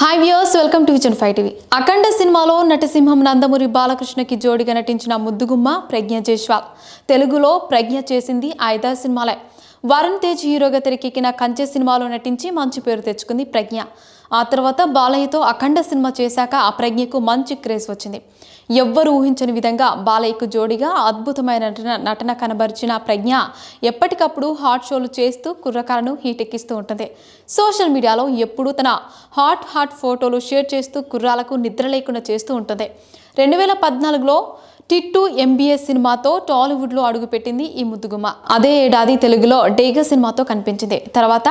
Hi viewers, welcome to vision 5 TV. Akhanda సినిమాలో నటసింహం నందమూరి బాలకృష్ణకి జోడిగా నటించిన ముద్దుగుమ్మ ప్రజ్ఞ జైస్వాల్. తెలుగులో ప్రజ్ఞ చేసింది 5 సినిమాలే. వరుణ్ తేజ్ హీరోగా తెరకెక్కిన కంచె సినిమాలో నటించి మంచి పేరు తెచ్చుకుంది ప్రజ్ఞ. ఆ తర్వాత బాలయ్యతో అఖండ సినిమా చేశాక ఆ ప్రజ్ఞకు మంచి క్రేజ్ వచ్చింది. ఎవ్వరూ ఊహించని విధంగా బాలయ్యకు జోడిగా అద్భుతమైన నటన కనబరిచిన ప్రజ్ఞ ఎప్పటికప్పుడు హాట్ షోలు చేస్తూ కుర్రకారును హీటెక్కిస్తూ ఉంటుంది. సోషల్ మీడియాలో ఎప్పుడూ తన హాట్ ఫోటోలు షేర్ చేస్తూ కుర్రాలకు నిద్ర లేకుండా చేస్తూ ఉంటుంది. 2014లో టిట్టు MBA సినిమాతో టాలీవుడ్లో అడుగుపెట్టింది ఈ ముద్దుగుమ్మ. అదే ఏడాది తెలుగులో డేగ సినిమాతో కనిపించింది. తర్వాత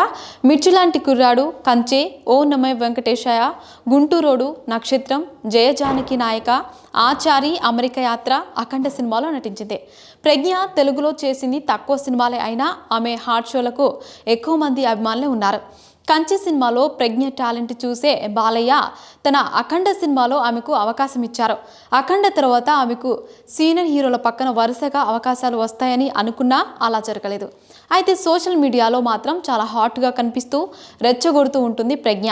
మిర్చిలాంటి కుర్రాడు, కంచె, ఓ నమై వెంకటేశయ్య, గుంటూరోడు, నక్షత్రం, జయజానకి నాయక, ఆచారి, అమెరికా యాత్ర, అఖండ సినిమాలో నటించింది. ప్రజ్ఞ తెలుగులో చేసింది తక్కువ సినిమాలే అయినా ఆమె హాట్ షోలకు ఎక్కువ మంది అభిమానులే ఉన్నారు. కంచె సినిమాలో ప్రజ్ఞ టాలెంట్ చూసే బాలయ్య తన అఖండ సినిమాలో ఆమెకు అవకాశం ఇచ్చారు. అఖండ తర్వాత ఆమెకు సీనియర్ హీరోల పక్కన వరుసగా అవకాశాలు వస్తాయని అనుకున్నా అలా జరగలేదు. అయితే సోషల్ మీడియాలో మాత్రం చాలా హాట్గా కనిపిస్తూ రెచ్చగొడుతూ ఉంటుంది ప్రజ్ఞ.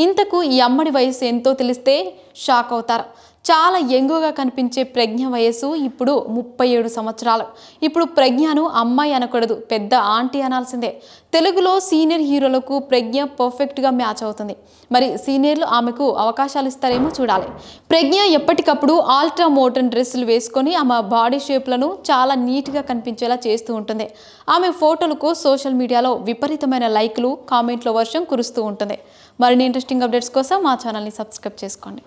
ఇంతకు ఈ అమ్మడి వయసు ఎంతో తెలిస్తే షాక్ అవుతారు. చాలా యంగుగా కనిపించే ప్రజ్ఞ వయసు ఇప్పుడు 37 సంవత్సరాలు. ఇప్పుడు ప్రజ్ఞను అమ్మాయి అనకూడదు, పెద్ద ఆంటీ అనాల్సిందే. తెలుగులో సీనియర్ హీరోలకు ప్రజ్ఞ పర్ఫెక్ట్గా మ్యాచ్ అవుతుంది. మరి సీనియర్లు ఆమెకు అవకాశాలు ఇస్తారేమో చూడాలి. ప్రజ్ఞ ఎప్పటికప్పుడు ఆల్ట్రా మోడర్న్ డ్రెస్సులు వేసుకొని ఆమె బాడీ షేప్లను చాలా నీట్గా కనిపించేలా చేస్తూ ఉంటుంది. ఆమె ఫోటోలకు సోషల్ మీడియాలో విపరీతమైన లైక్లు, కామెంట్ల వర్షం కురుస్తూ ఉంటుంది. మరిన్ని ఇంట్రెస్టింగ్ అప్డేట్స్ కోసం మా ఛానల్ని సబ్స్క్రైబ్ చేసుకోండి.